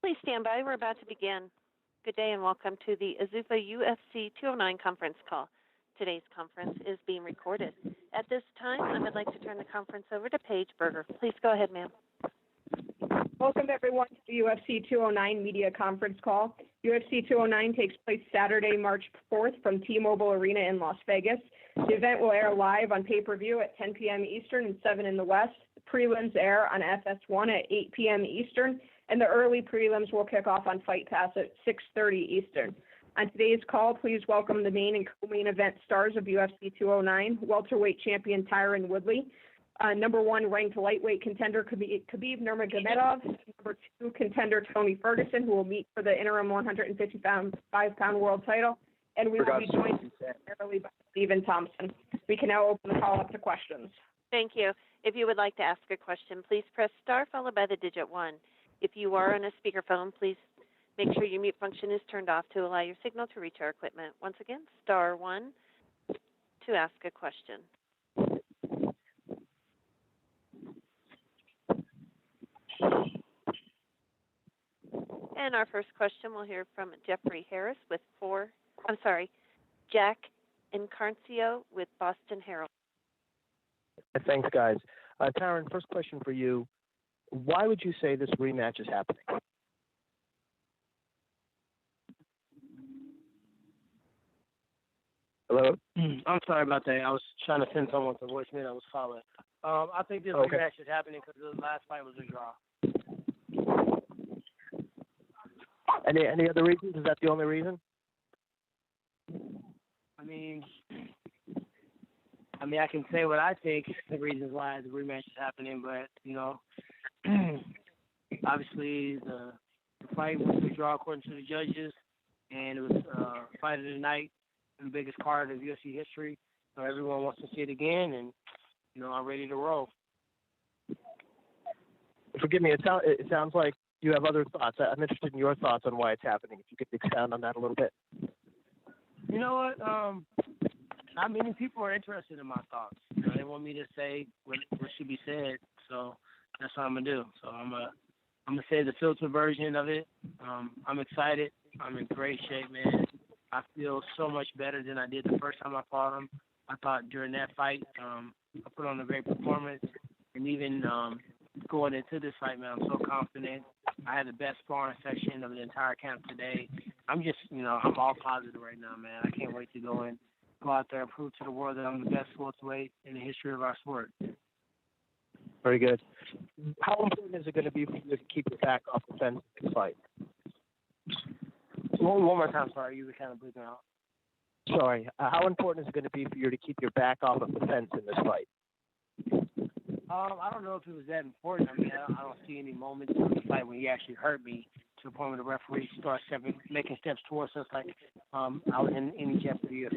Please stand by. We're about to begin. Good day and welcome to the Azufa UFC 209 conference call. Today's conference is being recorded. At this time, I would like to turn the conference over to Paige Berger. Please go ahead, ma'am. Welcome, everyone, to the UFC 209 media conference call. UFC 209 takes place Saturday, March 4th from T-Mobile Arena in Las Vegas. The event will air live on pay-per-view at 10 p.m. Eastern and 7 in the West. The prelims air on FS1 at 8 p.m. Eastern, and the early prelims will kick off on Fight Pass at 6:30 Eastern. On today's call, please welcome the main and co-main event stars of UFC 209, welterweight champion Tyron Woodley, number one ranked lightweight contender Khabib Nurmagomedov, number two contender Tony Ferguson, who will meet for the interim 155-pound world title, and we will be joined early by Stephen Thompson. We can now open the call up to questions. Thank you. If you would like to ask a question, please press star followed by the digit 1. If you are on a speakerphone, please make sure your mute function is turned off to allow your signal to reach our equipment. Once again, star 1 to ask a question. And our first question we'll hear from Jeffrey Harris with Jack Incarncio with Boston Herald. Thanks, guys. Tyron, first question for you. Why would you say this rematch is happening? Hello? I'm sorry about that. I was trying to send someone to voicemail. I was following. I think this rematch is happening because the last fight was a draw. Any other reasons? Is that the only reason? I mean, I can say what I think the reasons why the rematch is happening, but, obviously the fight was a draw according to the judges, and it was fight of the night, the biggest card of UFC history. So everyone wants to see it again, and, I'm ready to roll. Forgive me, it sounds like you have other thoughts. I'm interested in your thoughts on why it's happening. If you could expound on that a little bit. You know what? Not many people are interested in my thoughts. They want me to say what should be said, so that's what I'm gonna do. So I'm gonna say the filter version of it. I'm excited. I'm in great shape, man. I feel so much better than I did the first time I fought him. I thought during that fight, I put on a great performance, and even going into this fight, man, I'm so confident. I had the best sparring session of the entire camp today. I'm just, I'm all positive right now, man. I can't wait to go out there and prove to the world that I'm the best welterweight in the history of our sport. Very good. How important is it going to be for you to keep your back off the fence in this fight? One more time, sorry. You were kind of bleeding out. Sorry. How important is it going to be for you to keep your back off of the fence in this fight? I don't know if it was that important. I mean, I don't see any moments in the fight when he actually hurt me to the point where the referee starts making steps towards us like I was in any jeopardy of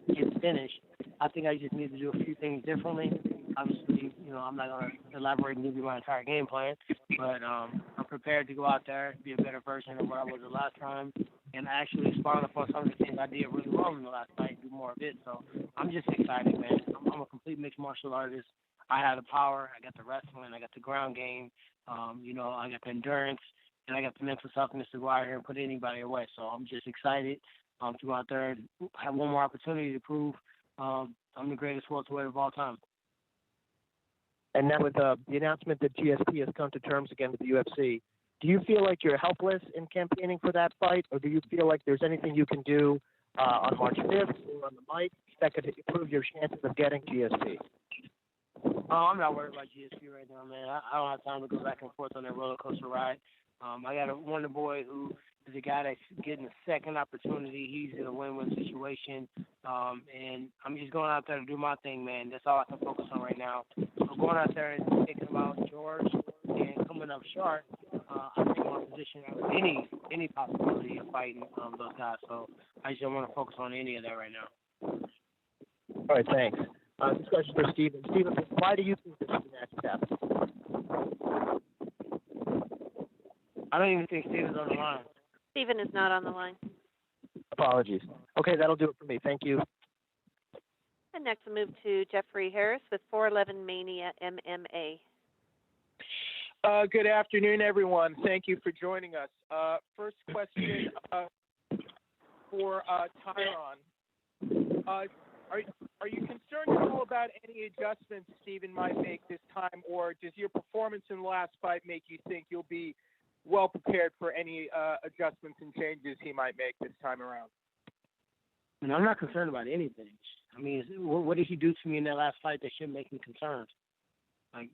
getting finished. I think I just need to do a few things differently. Obviously, I'm not going to elaborate and give you my entire game plan, but I'm prepared to go out there, be a better version of what I was the last time, and actually expound upon some of the things I did really well in the last fight, do more of it. So I'm just excited, man. I'm a complete mixed martial artist. I have the power, I got the wrestling, I got the ground game, I got the endurance, and I got the mental toughness to go out here and put anybody away. So I'm just excited to go out there and have one more opportunity to prove I'm the greatest welterweight of all time. And now with the announcement that GSP has come to terms again with the UFC, do you feel like you're helpless in campaigning for that fight, or do you feel like there's anything you can do on March 5th or on the mic that could improve your chances of getting GSP? I'm not worried about GSP right now, man. I don't have time to go back and forth on that roller coaster ride. I got a wonder boy who is a guy that's getting a second opportunity. He's in a win-win situation, and I'm just going out there to do my thing, man. That's all I can focus on right now. I'm going out there and thinking about George and coming up short. I think I'm in a position of any possibility of fighting those guys. So I just don't want to focus on any of that right now. All right, thanks. This question for Stephen. Stephen, why do you think this match is happening? I don't even think Stephen's on the line. Stephen is not on the line. Apologies. Okay, that'll do it for me. Thank you. And next we'll move to Jeffrey Harris with 411 Mania MMA. Good afternoon, everyone. Thank you for joining us. First question for Tyron. Are you concerned at all about any adjustments Steven might make this time, or does your performance in the last fight make you think you'll be well prepared for any adjustments and changes he might make this time around? And I'm not concerned about anything. I mean, what did he do to me in that last fight that should make me concerned?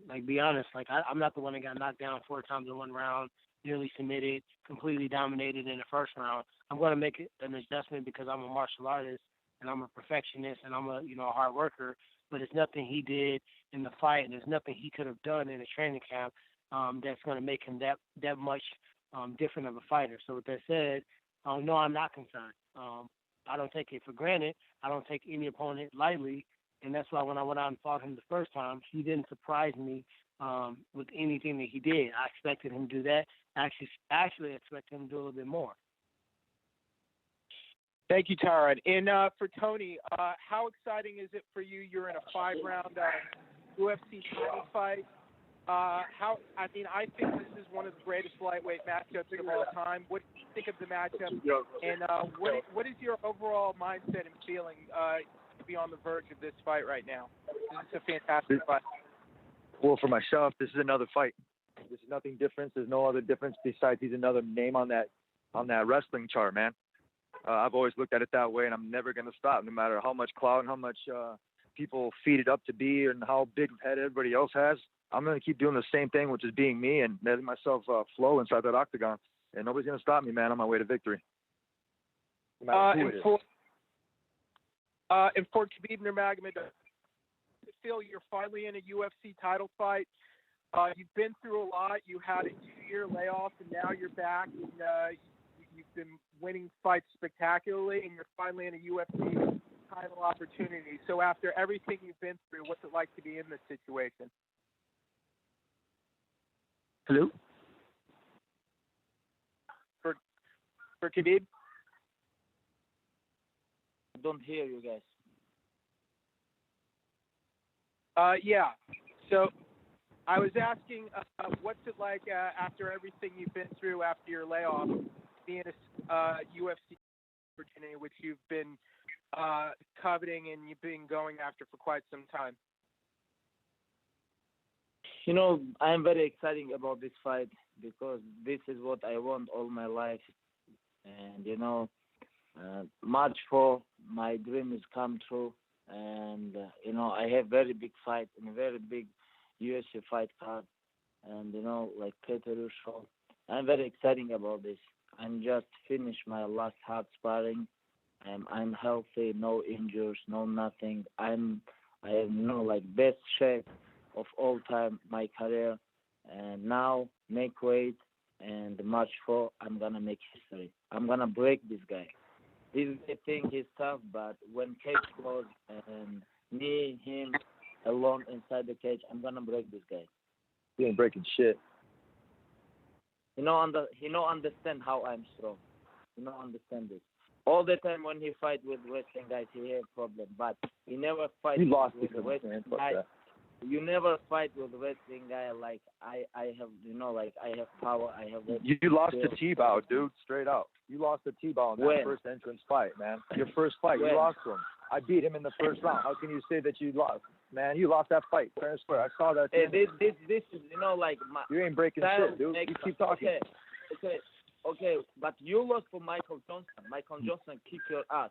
Like, be honest. Like, I'm not the one that got knocked down 4 times in 1 round, nearly submitted, completely dominated in the first round. I'm going to make an adjustment because I'm a martial artist and I'm a perfectionist and I'm a hard worker. But it's nothing he did in the fight, and there's nothing he could have done in the training camp that's going to make him that much different of a fighter. So with that said, no, I'm not concerned. I don't take it for granted. I don't take any opponent lightly. And that's why when I went out and fought him the first time, he didn't surprise me with anything that he did. I expected him to do that. I actually expected him to do a little bit more. Thank you, Tyron. And for Tony, how exciting is it for you? You're in a 5-round UFC title fight. I think this is one of the greatest lightweight matchups of all time. What do you think of the matchup? And what is your overall mindset and feeling to be on the verge of this fight right now? This is a fantastic fight. Well, for myself, this is another fight. There's nothing different. There's no other difference besides he's another name on that wrestling chart, man. I've always looked at it that way, and I'm never going to stop, no matter how much clout and how much people feed it up to be and how big of head everybody else has. I'm going to keep doing the same thing, which is being me and letting myself flow inside that octagon. And nobody's going to stop me, man, on my way to victory. No matter who it is. And for Khabib Nurmagomedov, I feel you're finally in a UFC title fight. You've been through a lot. You had a 2-year layoff, and now you're back. And, you've been winning fights spectacularly, and you're finally in a UFC title opportunity. So after everything you've been through, what's it like to be in this situation? Hello? For Khabib? I don't hear you guys. Yeah. So I was asking, what's it like after everything you've been through after your layoff, being a UFC opportunity, which you've been coveting and you've been going after for quite some time? I'm very excited about this fight because this is what I want all my life. And, March 4, my dream is come true. And, I have very big fight and a very big UFC fight card. And, like pay-per-view show. I'm very excited about this. I'm just finished my last hard sparring. I'm healthy, no injuries, no nothing. I have best shape of all time, my career. And now make weight, and March 4, I'm going to make history. I'm going to break this guy. This guy think he's tough, but when cage closed and me, him, alone inside the cage, I'm going to break this guy. He ain't breaking shit. He don't understand how I'm strong. He don't understand this. All the time when he fight with wrestling guys, he have problem. But he never fight with the wrestling guy. You never fight with a wrestling guy like I have, I have power, I have... You lost to T-Bow, dude, straight up. You lost to T-Bow in that first entrance fight, man. Your first fight, you lost to him. I beat him in the first round. How can you say that you lost? Man, you lost that fight, fair and square. I saw that. Hey, this is, you ain't breaking shit, dude. You keep talking. Okay, but you lost for Michael Johnson. Michael Johnson kicked your ass.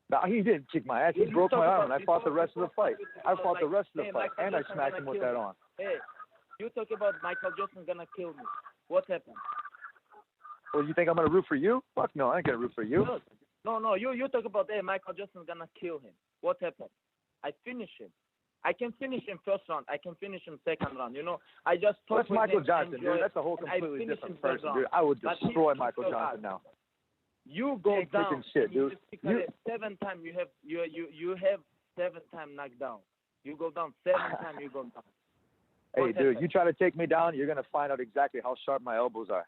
No, he didn't kick my ass. He broke my arm, and I fought the rest of the fight. I fought the rest of the fight, and I smacked him with that arm. Hey, you talk about Michael Johnson gonna kill me. What happened? Well, you think I'm gonna root for you? Fuck no, I ain't gonna root for you. No. You talk about, hey, Michael Johnson gonna kill him. What happened? I finish him. I can finish him first round. I can finish him second round. I just talk with Michael Johnson, dude. That's a whole completely different person, dude. I would destroy Michael Johnson now. You go down. Shit, dude. 7 times you have 7 times knockdown. You go down 7 times. You go down. Hey, dude, you try to take me down, you're gonna find out exactly how sharp my elbows are.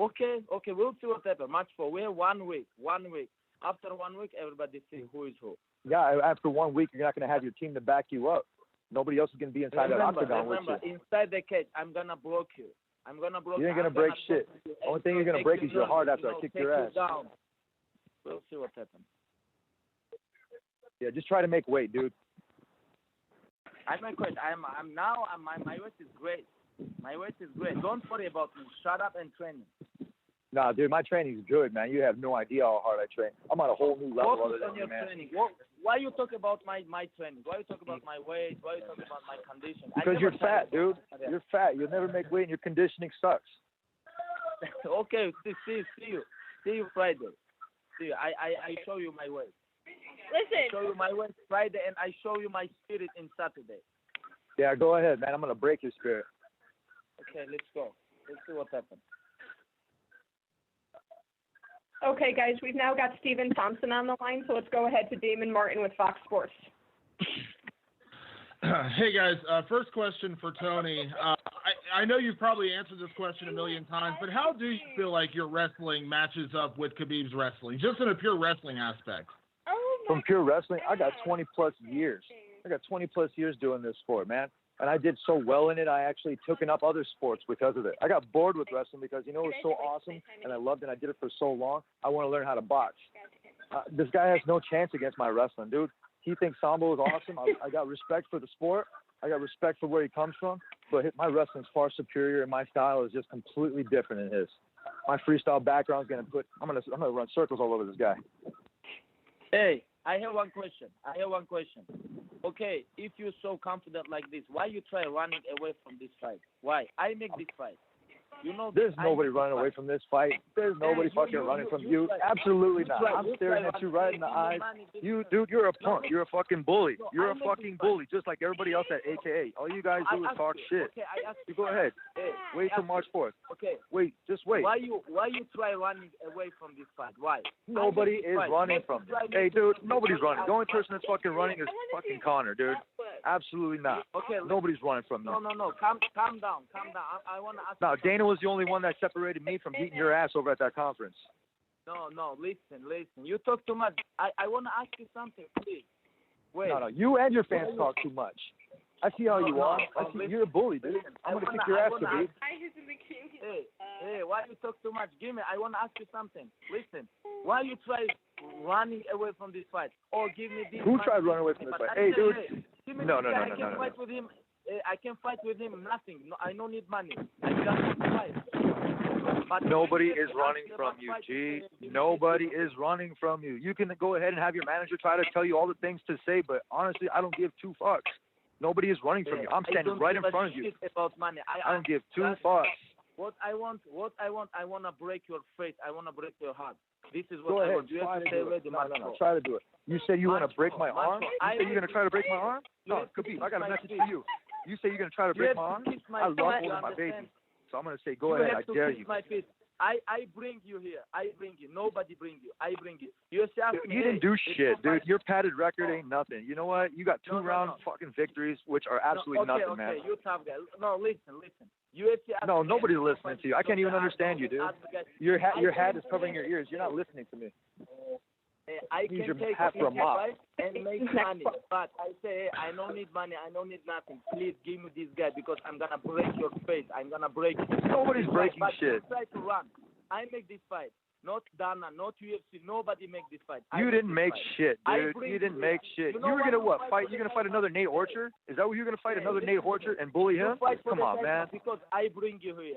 Okay, we'll see what happens. Match 4. We have 1 week. 1 week. After 1 week, everybody see who is who. Yeah, after 1 week, you're not gonna have your team to back you up. Nobody else is going to be inside that octagon with you. Inside the cage, I'm going to block you. I'm going to block you. You ain't going to break shit. The only thing you're going to break is your heart after I kick your ass. Down. We'll see what happens. Yeah, just try to make weight, dude. I make weight. My weight is great. My weight is great. Don't worry about me. Shut up and train me. Nah, dude, my training's good, man. You have no idea how hard I train. I'm on a whole new level other than you, man. Training. Why you talk about my training? Why you talk about my weight? Why you talk about my condition? Because you're fat, dude. You're fat. You'll never make weight and your conditioning sucks. Okay, see you Friday. See you. I show you my weight. Listen. I show you my weight Friday, and I show you my spirit in Saturday. Yeah, go ahead, man. I'm going to break your spirit. Okay, let's go. Let's see what happens. Okay, guys, we've now got Stephen Thompson on the line, so let's go ahead to Damon Martin with Fox Sports. Hey, guys. First question for Tony. I know you've probably answered this question a million times, but how do you feel like your wrestling matches up with Khabib's wrestling, just in a pure wrestling aspect? From pure wrestling, I got 20-plus years. I got 20-plus years doing this sport, man. And I did so well in it, I actually took up other sports because of it. I got bored with wrestling because, it was so awesome, and I loved it, and I did it for so long. I want to learn how to box. This guy has no chance against my wrestling, dude. He thinks Sambo is awesome. I got respect for the sport. I got respect for where he comes from, but my wrestling's far superior, and my style is just completely different than his. My freestyle background is I'm gonna run circles all over this guy. Hey, I have one question. Okay, if you're so confident like this, why you try running away from this fight? Why? I make this fight. There's nobody running away from this fight. There's nobody fucking running from you. Absolutely not. I'm staring at you right in the eyes. You, dude, you're a punk. You're a fucking bully. You're a fucking bully, just like everybody else at AKA. All you guys do is talk shit. You go ahead. Wait till March 4th. Okay. Wait. Just wait. Why you try running away from this fight? Why? Nobody is running from this. Hey, dude, nobody's running. The only person that's fucking running is fucking Connor, dude. Absolutely not. Okay. Nobody's running from them. No. Calm down. I want to ask. No, Dana was the only one that separated me from beating your ass over at that conference. No. Listen. You talk too much. I want to ask you something, please. Wait. No. You and your fans talk too much. I see how you are. I see you're a bully, dude. I'm gonna kick your ass, Khabib. Hey, why you talk too much? I want to ask you something. Listen. Why you try running away from this fight? Or give me this. Who tried running away from this fight? Hey, dude. No. I can fight with him. I can fight with him. Nothing. No, I don't need money. I just fight. But nobody is running from you, G. Nobody is running from you. You can go ahead and have your manager try to tell you all the things to say, but honestly, I don't give two fucks. Nobody is running from you. I'm standing right in front of you. About money. I don't give two fucks. What I want, I want to break your face. I want to break your heart. This is what go I ahead, want. You have to stay ready. No, try to do it. You say you want to break my arm? You say you're going to try to break my arm? No, Khabib, I got a message for you. You say you're going to try to break my arm? I love holding my baby. So I'm going to say, go ahead, I dare you. I bring you here. I bring you. Nobody bring you. I bring you. You didn't do shit, dude. Your padded record ain't nothing. You know what? You got two-round fucking victories, which are absolutely nothing, man. Okay, you tough guy. No, listen. UFC. No, nobody's listening to you. I can't even understand you, dude. Your hat is covering your ears. You're not listening to me. I can take hat for a mop and make money, but I say, I don't need money. I don't need nothing. Please give me this guy because I'm gonna break your face. I'm gonna break. Nobody's breaking shit. Try to run. I make this fight. Not Dana, not UFC. Nobody make this fight. You didn't make shit, dude. You didn't make shit. You were gonna what? Fight? You're gonna fight another Nate Orchard? Is that what you're gonna fight? Another Nate Orchard and bully him? Come on, man. Because I bring you here.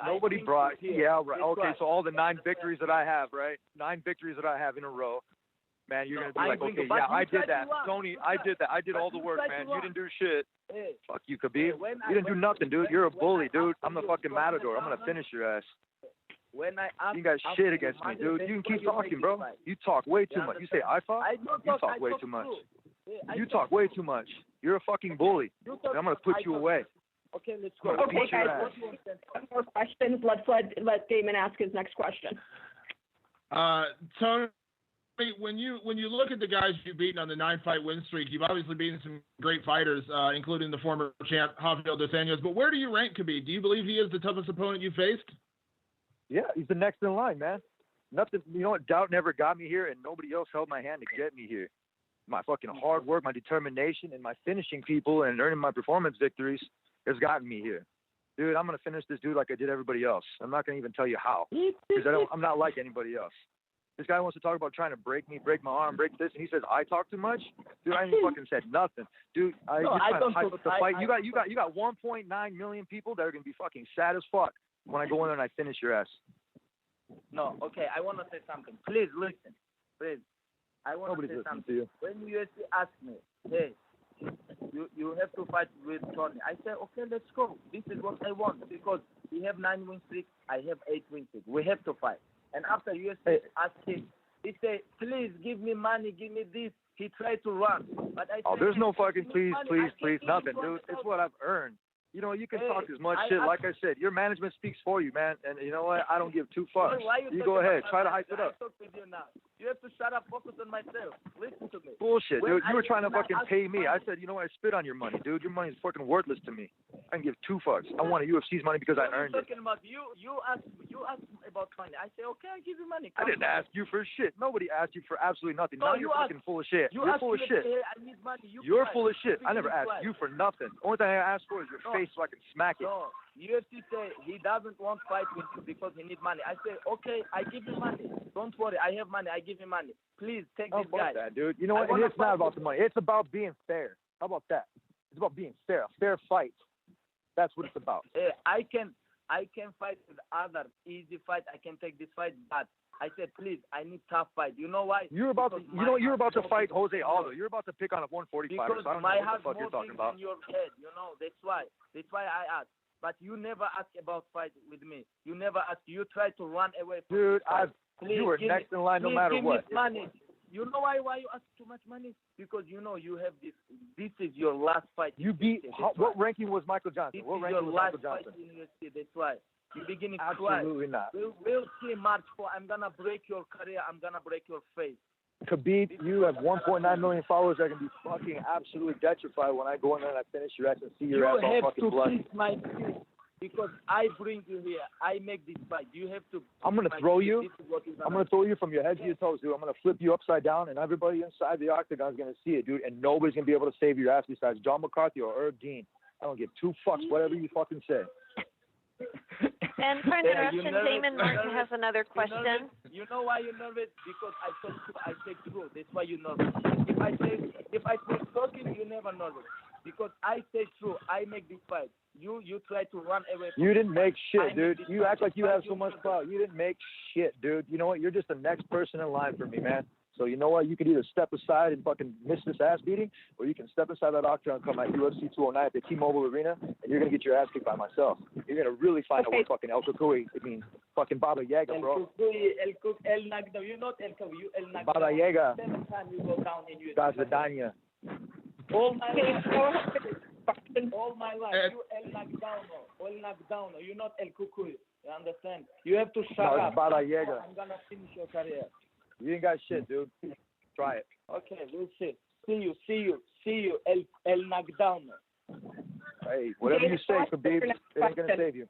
Nobody brought. Yeah, right. Okay, so all the 9 victories that I have, right? 9 victories that I have in a row. Man, you're going to be like, okay, yeah, I did that. Tony, I did that. I did all the work, man. You didn't do shit. Fuck you, Khabib. You didn't do nothing, dude. You're a bully, dude. I'm the fucking matador. I'm going to finish your ass. You got shit against me, dude. You can keep talking, bro. You talk way too much. You say I fought? You talk way too much. You talk way too much. You're a fucking bully. And I'm going to put you away. Okay, let's go. Okay, guys, more questions. Let Damon ask his next question. Tony, when you look at the guys you've beaten on the 9-fight win streak, you've obviously beaten some great fighters, including the former champ Rafael dos Anjos. But where do you rank Khabib? Do you believe he is the toughest opponent you faced? Yeah, he's the next in line, man. Nothing. You know what? Doubt never got me here, and nobody else held my hand to get me here. my fucking hard work, my determination, and my finishing people and earning my performance victories has gotten me here. Dude, I'm going to finish this dude like I did everybody else. I'm not going to even tell you how, because I'm not like anybody else. This guy wants to talk about trying to break me, break my arm, break this, and he says I talk too much. Dude, I ain't fucking said nothing. Dude, you're trying to hype up the fight. You got 1.9 million people that are going to be fucking sad as fuck when I go in there and I finish your ass. No, okay, I want to say something. Please listen. Please. I want Nobody's to say listening something. to you. When UFC asked me, hey, you have to fight with Tony, I said, okay, let's go. This is what I want, because we have 9 win streak, I have 8 win streak. We have to fight. And after UFC asked him, he said, please give me money, give me this. He tried to run. But I said, there's no fucking please, money. please, nothing, dude. It's what I've earned. You know, you can talk as much shit. Like I said, your management speaks for you, man. And you know what? I don't give 2 fucks. You go ahead. Try to hype it up. I talk with you now. You have to shut up, focus on myself. Listen to me. Bullshit, dude. You were trying to fucking pay me. I said, you know what? I spit on your money, dude. Your money's fucking worthless to me. I can give 2 fucks. I want a UFC's money because I earned it. About you asked about money. I say, okay, I give you money. I didn't ask you for shit. Nobody asked you for absolutely nothing. Now you're fucking full of shit. You're full of shit. I need money. You're full of shit. I never asked you for nothing. Only thing I asked for is your face so I can smack it. No, UFC say he doesn't want fight with you because he need money. I say, okay, I give you money. Don't worry, I have money. I give you money. Please take this guy. That, dude. You know what? It's not about the money. It's about being fair. How about that? It's about being fair. A fair fight. That's what it's about. I can fight with others. Easy fight. I can take this fight, but I said, please, I need tough fight. You know why? You're about to fight Jose Aldo. You're about to pick on a 145er. Because so I don't my know what the fuck you're talking about. In your head, you know. That's why I asked. But you never ask about fight with me. You never ask. You try to run away from Dude, you were next in line no matter what. Money. You know why you ask too much money? Because you know you have this. This is your last fight. You beat. What ranking was Michael Johnson? What ranking was Michael Johnson? Fight in UFC. That's why. You're beginning to Absolutely not. We'll see March 4. I'm gonna break your career. I'm gonna break your face. Khabib, you have 1.9 million followers that can be fucking absolutely petrified when I go in there and I finish your ass and see your ass all fucking blood. You have to kiss my feet because I bring you here. I make this fight. You have to. I'm gonna throw you. I'm gonna throw you from your head to your toes, dude. I'm gonna flip you upside down, and everybody inside the octagon is gonna see it, dude. And nobody's gonna be able to save your ass besides John McCarthy or Herb Dean. I don't give 2 fucks, whatever you fucking say. And for interruption, Damon Martin has another question. You know why you're nervous? Because I say true. That's why you're nervous. If I say talking, you never nervous. Because I say true. I make this fight. You try to run away from You didn't make shit, dude. You act like you have so much power. You didn't make shit, dude. You know what? You're just the next person in line for me, man. So you know what? You can either step aside and fucking miss this ass beating, or you can step inside that octagon and come at UFC 209 at the T-Mobile Arena, and you're going to get your ass kicked by myself. You're going to really find out what fucking El Cucuy, fucking Baba Yaga, bro. El Nagda. You're not El Cucuy. You El Nagda. Baba Yaga. 7 times you go down in UFC. Gazadanya. All my life, you El Nagdauno. El Nagdauno. You're not El Cucuy. You understand? You have to shut up. Baba Yaga. I'm going to finish your career. You ain't got shit, dude. Try it. Okay, we'll see. See you, El Nagdauno. Hey, whatever you say, Khabib, it ain't gonna save you.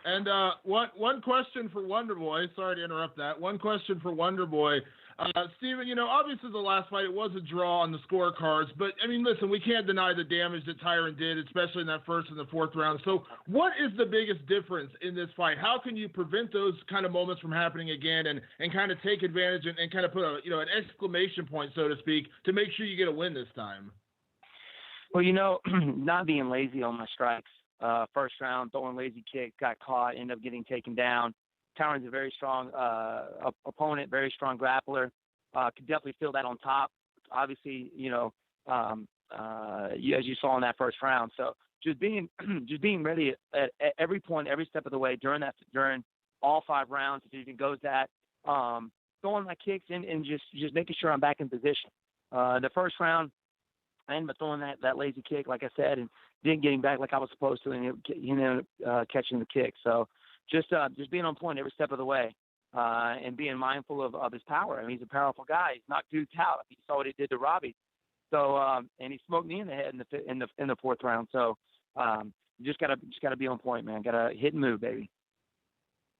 And one question for Wonder Boy. Sorry to interrupt that. One question for Wonder Boy. Steven, you know, obviously the last fight, it was a draw on the scorecards. But, I mean, listen, we can't deny the damage that Tyron did, especially in that first and the fourth round. So what is the biggest difference in this fight? How can you prevent those kind of moments from happening again and kind of take advantage and kind of put a, you know, an exclamation point, so to speak, to make sure you get a win this time? Well, you know, not being lazy on my strikes. First round, throwing lazy kick, got caught, ended up getting taken down. Tyron's a very strong opponent, very strong grappler. Could definitely feel that on top. Obviously, you know, as you saw in that first round. So just being ready at every point, every step of the way during all 5 rounds, if it even goes that, throwing my kicks in and just making sure I'm back in position. The first round, I ended up throwing that lazy kick, like I said, and didn't getting back like I was supposed to, and catching the kick. So just being on point every step of the way, and being mindful of his power. I mean, he's a powerful guy. He's knocked dudes out. You saw what he did to Robbie. So and he smoked me in the head in the 4th round. So you just gotta be on point, man. Gotta hit and move, baby.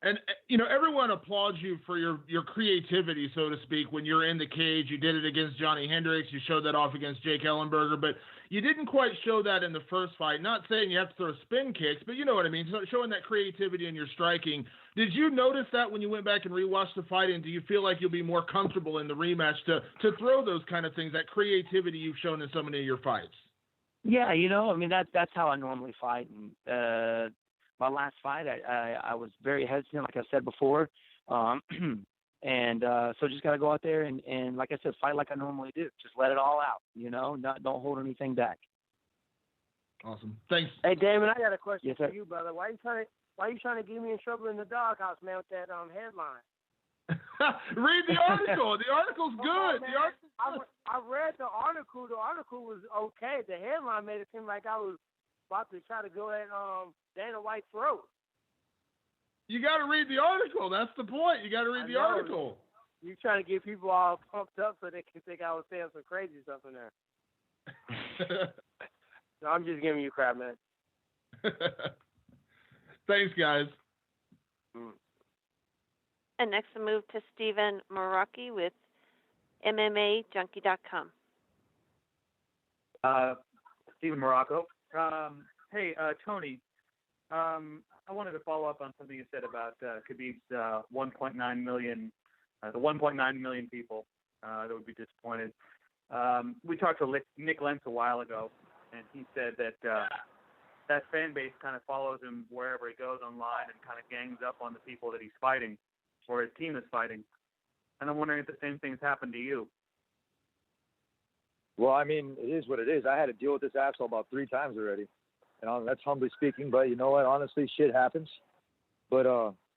And, you know, everyone applauds you for your creativity, so to speak, when you're in the cage. You did it against Johnny Hendricks. You showed that off against Jake Ellenberger. But you didn't quite show that in the first fight. Not saying you have to throw spin kicks, but you know what I mean. So showing that creativity in your striking. Did you notice that when you went back and rewatched the fight? And do you feel like you'll be more comfortable in the rematch to throw those kind of things, that creativity you've shown in so many of your fights? Yeah, you know, I mean, that's how I normally fight. And my last fight, I was very hesitant, like I said before. And so just got to go out there and, like I said, fight like I normally do. Just let it all out, you know, don't hold anything back. Awesome. Thanks. Hey, Damon, I got a question Yes, for sir. you, brother. Why you trying to get me in trouble in the doghouse, man, with that headline? Read the article. The article's good. I read the article. The article was okay. The headline made it seem like I was about to try to go at Dana White's throat. You got to read the article. That's the point. You got to read the article. You trying to get people all pumped up so they can think I was saying some crazy stuff in there. No, I'm just giving you crap, man. Thanks, guys. And next we'll move to Stephen Marocchi with MMAJunkie.com. Stephen Morocco. Hey, Tony, I wanted to follow up on something you said about Khabib's 1.9 million, the 1.9 million people that would be disappointed. We talked to Nick Lentz a while ago, and he said that that fan base kind of follows him wherever he goes online and kind of gangs up on the people that he's fighting or his team is fighting. And I'm wondering if the same thing's happened to you. Well, I mean, it is what it is. I had to deal with this asshole about 3 times already. And that's humbly speaking, but you know what? Honestly, shit happens. But,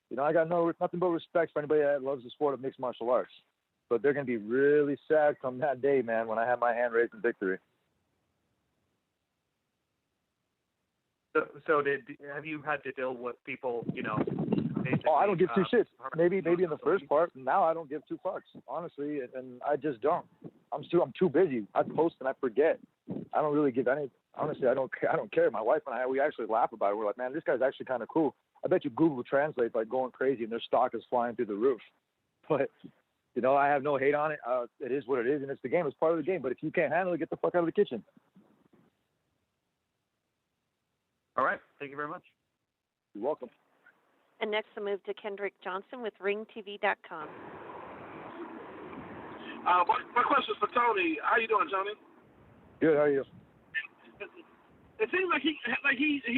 you know, I got nothing but respect for anybody that loves the sport of mixed martial arts. But they're going to be really sad come that day, man, when I have my hand raised in victory. So have you had to deal with people, you know, basically, I don't give 2 shits. Maybe in the first part. Now I don't give 2 fucks, honestly, and I just don't. I'm too busy. I post and I forget. I don't really give any. Honestly, I don't care. My wife and I, we actually laugh about it. We're like, man, this guy's actually kind of cool. I bet you Google Translate like going crazy and their stock is flying through the roof. But you know, I have no hate on it. It is what it is, and it's the game. It's part of the game. But if you can't handle it, get the fuck out of the kitchen. All right. Thank you very much. You're welcome. And next we'll move to Kendrick Johnson with RingTV.com. My question is for Tony. How you doing, Tony? Good. How are you? It seems like he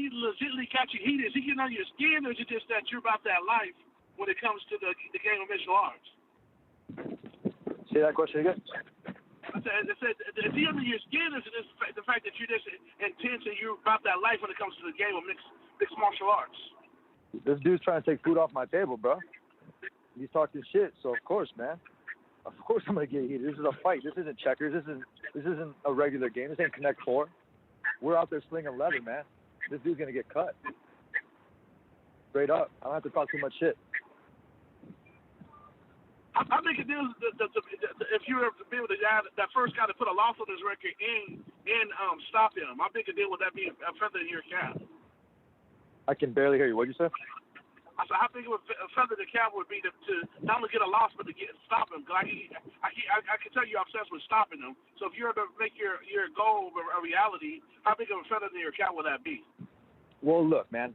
legitimately catching heat. Is he getting on your skin, or is it just that you're about that life when it comes to the game of martial arts? Say that question again. I said, is he under your skin, or is it just the fact that you're just intense and you're about that life when it comes to the game of mixed martial arts? This dude's trying to take food off my table, bro. He's talking shit, so of course, man. Of course I'm gonna get heated. This is a fight. This isn't checkers. This isn't a regular game. This ain't Connect 4. We're out there slinging leather, man. This dude's gonna get cut. Straight up. I don't have to talk too much shit. I think it is if you were to be able to that first guy to put a loss on his record and stop him. I think it would that be a feather in your cap. I can barely hear you. What'd you say? I said, I think it would a feather in the cap would be to not only get a loss but to stop him. Cause I can tell you're obsessed with stopping him. So if you were to make your goal a reality, how big of a feather in your cap would that be? Well, look, man.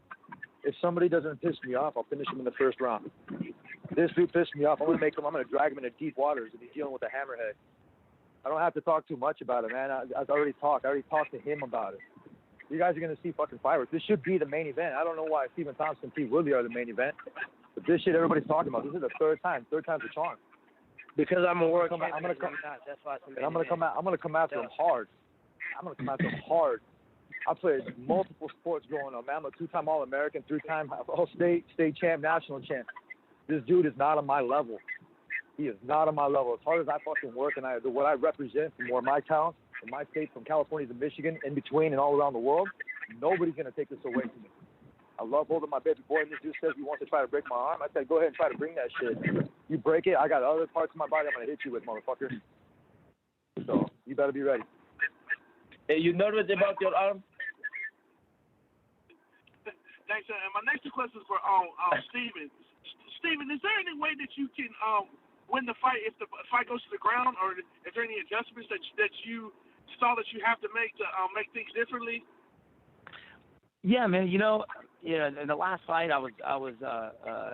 If somebody doesn't piss me off, I'll finish him in the first round. This dude pissed me off. I'm gonna drag him into deep waters and he's dealing with a hammerhead. I don't have to talk too much about it, man. I've already talked. I already talked to him about it. You guys are gonna see fucking fireworks. This should be the main event. I don't know why Stephen Thompson and T. Woodley are the main event, but this shit everybody's talking about. This is the third time. Third time's a charm. Because I'm a world champion. That's why I'm gonna come after him hard. I played multiple sports growing up, man. I'm a 2-time All-American, 3-time All-State, state champ, national champ. This dude is not on my level. He is not on my level. As hard as I fucking work and what I represent from where my talent, from my state, from California to Michigan, in between and all around the world, nobody's going to take this away from me. I love holding my baby boy, and this dude says he wants to try to break my arm. I said, go ahead and try to bring that shit. You break it, I got other parts of my body I'm going to hit you with, motherfucker. So, you better be ready. Hey, you nervous about your arm? Thanks, and my next 2 questions for Steven. Steven, is there any way that you can win the fight if the fight goes to the ground, or is there any adjustments that you saw that you have to make things differently? Yeah, man. In the last fight, I was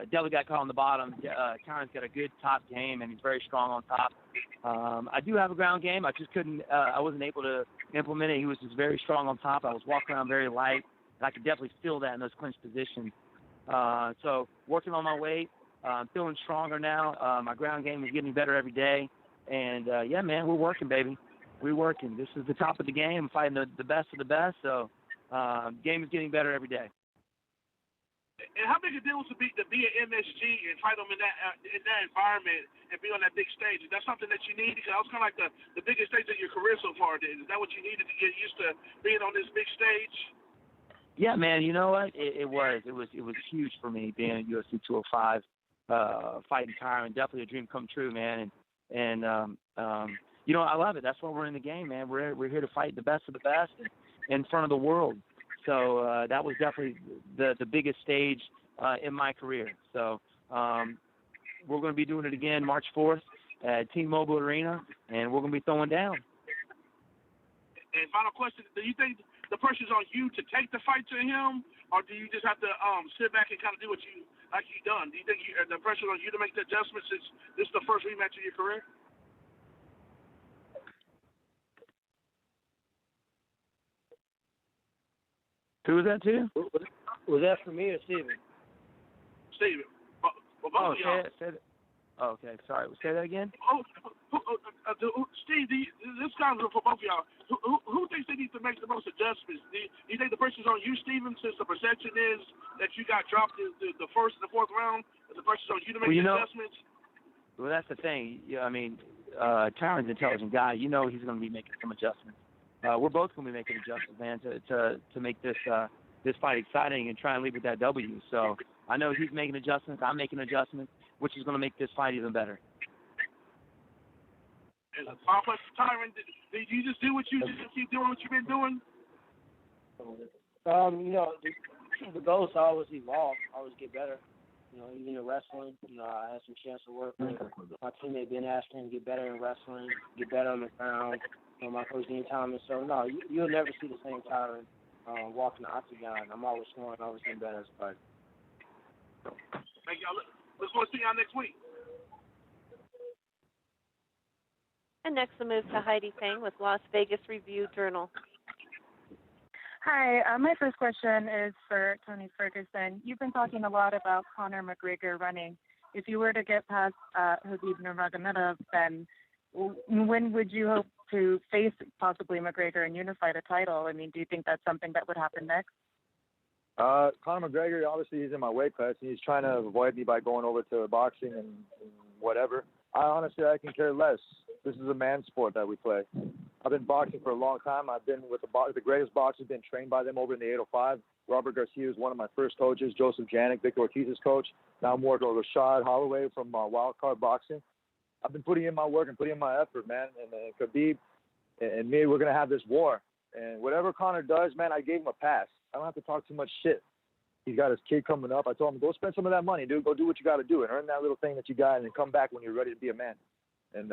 definitely got caught on the bottom. Tyron's got a good top game, and he's very strong on top. I do have a ground game. I just couldn't. I wasn't able to implement it. He was just very strong on top. I was walking around very light, and I could definitely feel that in those clinch positions. So working on my weight, feeling stronger now. My ground game is getting better every day, and yeah, man, we're working, baby. We're working. This is the top of the game. I'm fighting the best of the best. So game is getting better every day. And how big a deal was to be at MSG and fight them in that environment and be on that big stage? Is that something that you need? Because that was kind of like the biggest stage of your career so far. Is that what you needed to get used to being on this big stage? Yeah, man. You know what? It was huge for me being at UFC 205, fighting Tyron. Definitely a dream come true, man. And I love it. That's why we're in the game, man. We're here to fight the best of the best in front of the world. So that was definitely the biggest stage in my career. So we're going to be doing it again March 4th at T-Mobile Arena, and we're going to be throwing down. And final question, do you think the pressure's on you to take the fight to him, or do you just have to sit back and kind of do what you've done? Do you think the pressure's on you to make the adjustments since this is the first rematch of your career? Who was that to? Was that for me or Steven? Steven. Well, both of y'all. Oh, okay. Sorry. Say that again. Steve, this comes for both of y'all. Who thinks they need to make the most adjustments? Do you think the pressure's on you, Steven, since the perception is that you got dropped in the first and the fourth round? The pressure's on you to make the adjustments? Well, that's the thing. Yeah, I mean, Tyron's an intelligent guy. He's going to be making some adjustments. We're both going to be making adjustments, man, to make this fight exciting and try and leave with that W. So I know he's making adjustments. I'm making adjustments, which is going to make this fight even better. And final question, Tyron, did you just do what you just keep doing what you've been doing? The goal is to always evolve, always get better. Even in wrestling, I had some chance to work with my teammate Ben Ashton, get better in wrestling, get better on the ground. My coach Dean Thompson. So no, you'll never see the same Tyron walking the octagon. I'm always scoring, always getting better as a fighter. Thank y'all. Let's go see y'all next week. And next we'll move to Heidi Fang with Las Vegas Review-Journal. Hi, my first question is for Tony Ferguson. You've been talking a lot about Conor McGregor running. If you were to get past Khabib Nurmagomedov, then when would you hope to face possibly McGregor and unify the title? I mean, do you think that's something that would happen next? Conor McGregor, obviously he's in my weight class, and he's trying to avoid me by going over to boxing and whatever. I can care less. This is a man sport that we play. I've been boxing for a long time. I've been with the greatest boxers, been trained by them over in the 805. Robert Garcia was one of my first coaches, Joseph Janik, Victor Ortiz's coach. Now I'm working with Rashad Holloway from Wildcard Boxing. I've been putting in my work and putting in my effort, man. And Khabib and me, we're going to have this war. And whatever Conor does, man, I gave him a pass. I don't have to talk too much shit. He's got his kid coming up. I told him, go spend some of that money, dude. Go do what you got to do and earn that little thing that you got and then come back when you're ready to be a man. And,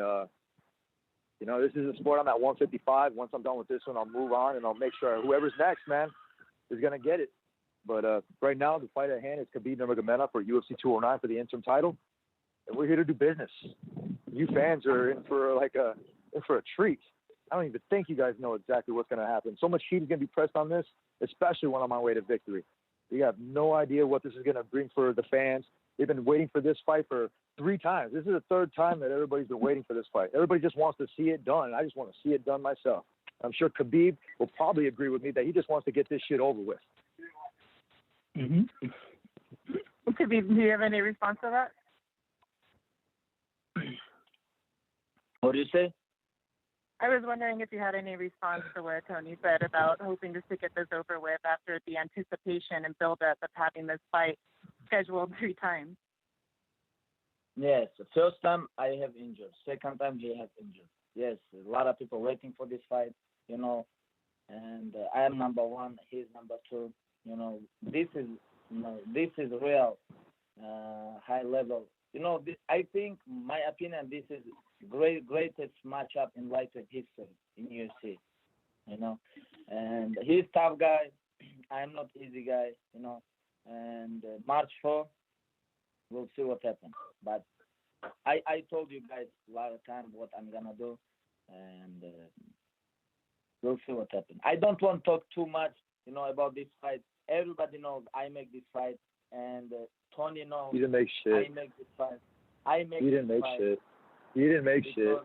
this is a sport. I'm at 155. Once I'm done with this one, I'll move on and I'll make sure whoever's next, man, is going to get it. But right now, the fight at hand is Khabib Nurmagomedov for UFC 209 for the interim title. And we're here to do business. You fans are in for a treat. I don't even think you guys know exactly what's going to happen. So much heat is going to be pressed on this, especially when I'm on my way to victory. You have no idea what this is going to bring for the fans. They've been waiting for this fight for 3 times. This is the 3rd time that everybody's been waiting for this fight. Everybody just wants to see it done, and I just want to see it done myself. I'm sure Khabib will probably agree with me that he just wants to get this shit over with. Mm-hmm. Khabib, do you have any response to that? What do you say? I was wondering if you had any response to what Tony said about hoping just to get this over with after the anticipation and build-up of having this fight scheduled 3 times. Yes, the first time I have injured. Second time he has injured. Yes, a lot of people waiting for this fight, and I am number 1, he's number 2. This is real. high level. I think, my opinion, this is greatest matchup in lightweight history in UFC. And he's tough guy. I'm not easy guy. And March 4, we'll see what happens. But I told you guys a lot of time what I'm gonna do, and we'll see what happens. I don't want to talk too much, about this fight. Everybody knows I make this fight, and Tony knows You didn't make shit. I make this fight. You didn't make shit. You didn't make shit.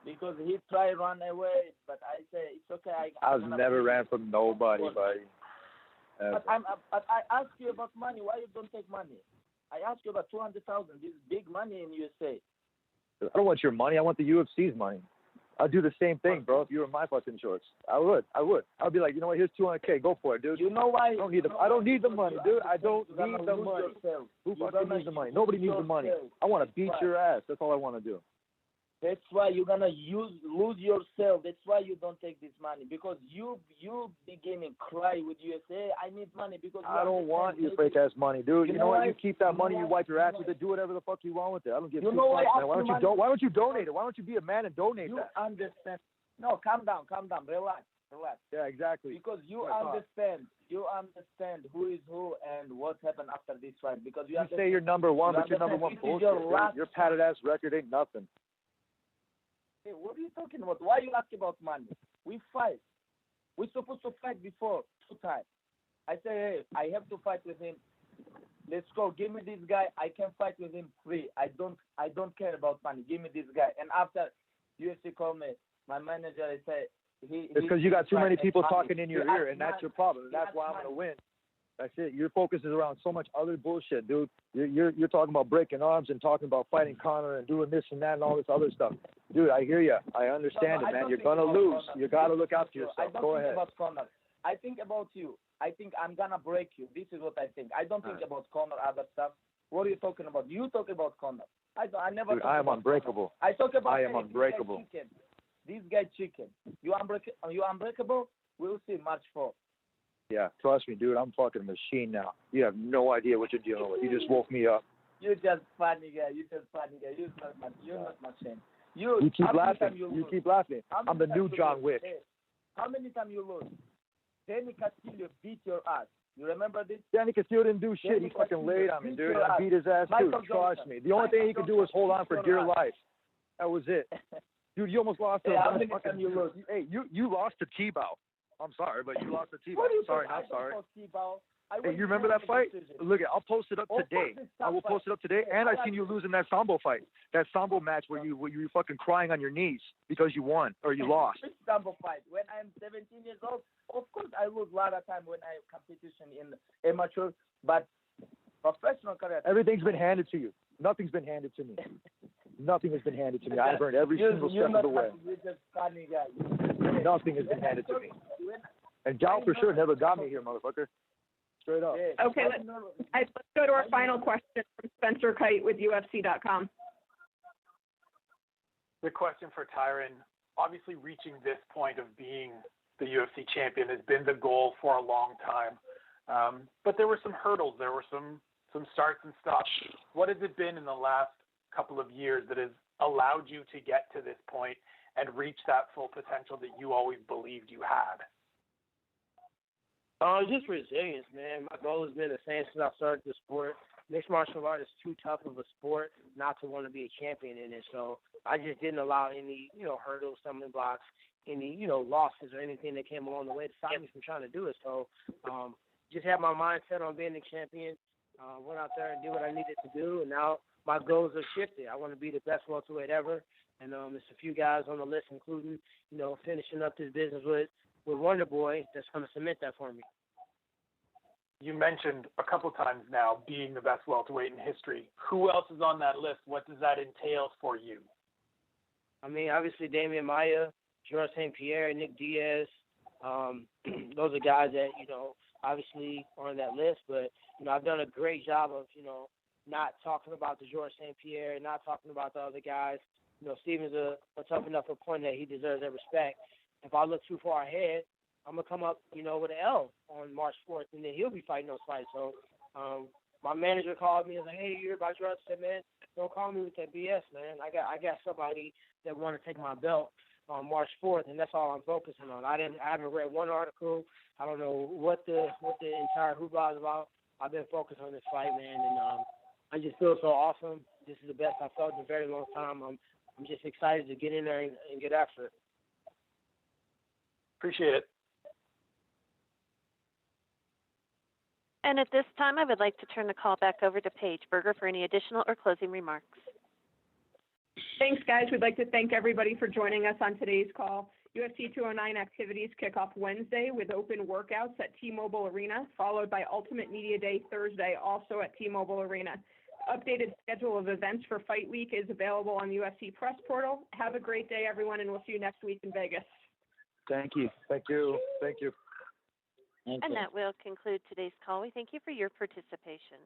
Because he tried to run away, but I say it's okay. I never ran from nobody, buddy. But I ask you about money. Why you don't take money? I ask you about 200,000. This is big money in USA. I don't want your money. I want the UFC's money. I'd do the same thing, bro. If you were in my fucking shorts, I would. I'd be like, you know what? Here's 200K. Go for it, dude. You know why? I don't need the money, dude. I don't need the money. Who fucking needs the money? Nobody needs the money. I want to beat your ass. That's all I want to do. That's why you're gonna lose yourself. That's why you don't take this money, because you beginning cry with USA. I need money because I don't want your fake ass money, dude. You know what? You keep that money. You wipe your ass with it. Do whatever the fuck you want with it. I don't give a fuck, man. Why don't you donate it? Why don't you be a man and donate that? You understand? No, calm down, relax. Yeah, exactly. Because you understand who is who and what happened after this fight. Because you say you're number one, but you're number one bullshit. Your padded ass record ain't nothing. Hey, what are you talking about? Why you asking about money? We fight. We're supposed to fight before 2 times. I say, hey, I have to fight with him. Let's go. Give me this guy. I can fight with him free. I don't care about money. Give me this guy. And after UFC called me, my manager, I say, it's because you got too many people talking in your ear, and that's your problem. That's why I'm gonna win. That's it. Your focus is around so much other bullshit, dude. You're talking about breaking arms and talking about fighting Conor and doing this and that and all this other stuff. Dude, I hear you. I understand it, man. You're gonna lose. You gotta look out for yourself. Go ahead. I don't think about Conor. I think about you. I think I'm gonna break you. This is what I think. I don't think about Conor, other stuff. What are you talking about? You talk about Conor. I never. Dude, I am unbreakable. I talk about. I am unbreakable. This guy chicken. You unbreakable? We'll see March 4th. Yeah, trust me, dude. I'm fucking a machine now. You have no idea what you're dealing with. You just woke me up. You're just funny guy. You're not machine. You keep laughing. You keep laughing. I'm the new John Wick. Hey, how many times you lose? Danny Castillo beat your ass. You remember this? Danny Castillo didn't do shit. He fucking laid on me, dude. I beat his ass, too. Trust me. The only thing he could do was hold on for dear life. That was it. Dude, you almost lost to how many times you lose? Hey, you lost to T-Bow. I'm sorry, but you lost to T-Bow. Sorry, not sorry. Hey, you remember that fight? Look, I'll post it up today. I will post it up today, and I seen you lose in that Sambo fight, that Sambo match where you were fucking crying on your knees because you won or you lost. Which Sambo fight? When I'm 17 years old, of course I lose a lot of time when I competition in amateur, but professional career. Everything's been handed to you. Nothing's been handed to me. Nothing has been handed to me. I've earned every single step of the way. You're just funny guy. Nothing has been handed to me. And Gal for sure never got me here, motherfucker. Straight up. Okay, let's go to our final question from Spencer Kite with UFC.com. The question for Tyron, obviously reaching this point of being the UFC champion has been the goal for a long time. But there were some hurdles. There were some starts and stops. What has it been in the last couple of years that has allowed you to get to this point and reach that full potential that you always believed you had? Just resilience, man. My goal has been the same since I started the sport. Mixed martial art is too tough of a sport not to want to be a champion in it. So I just didn't allow any, hurdles, stumbling blocks, any, losses or anything that came along the way to stop me from trying to do it. So just had my mind set on being a champion. Went out there and did what I needed to do, and now my goals are shifted. I want to be the best welterweight ever, and there's a few guys on the list, including, finishing up this business with Wonder Boy, that's going to cement that for me. You mentioned a couple times now being the best welterweight in history. Who else is on that list? What does that entail for you? I mean, obviously Damian Maia, Georges St. Pierre, Nick Diaz. Those are guys that, obviously are on that list, but I've done a great job of not talking about the Georges St. Pierre, not talking about the other guys. Steven's a tough enough opponent that he deserves that respect. If I look too far ahead, I'm gonna come up with an L on March 4th, and then he'll be fighting those fights. So my manager called me and was like, hey, you're about to run. I said, man, don't call me with that BS, man. I got somebody that want to take my belt on March 4th, and that's all I'm focusing on. I haven't read one article. I don't know what the entire hoopla is about. I've been focused on this fight, man, and I just feel so awesome. This is the best I've felt in a very long time. I'm just excited to get in there and get after it. Appreciate it. And at this time, I would like to turn the call back over to Paige Berger for any additional or closing remarks. Thanks, guys. We'd like to thank everybody for joining us on today's call. UFC 209 activities kick off Wednesday with open workouts at T-Mobile Arena, followed by Ultimate Media Day Thursday, also at T-Mobile Arena. Updated schedule of events for Fight Week is available on the UFC Press Portal. Have a great day, everyone, and we'll see you next week in Vegas. Thank you. Thank you. Thank you. And that will conclude today's call. We thank you for your participation.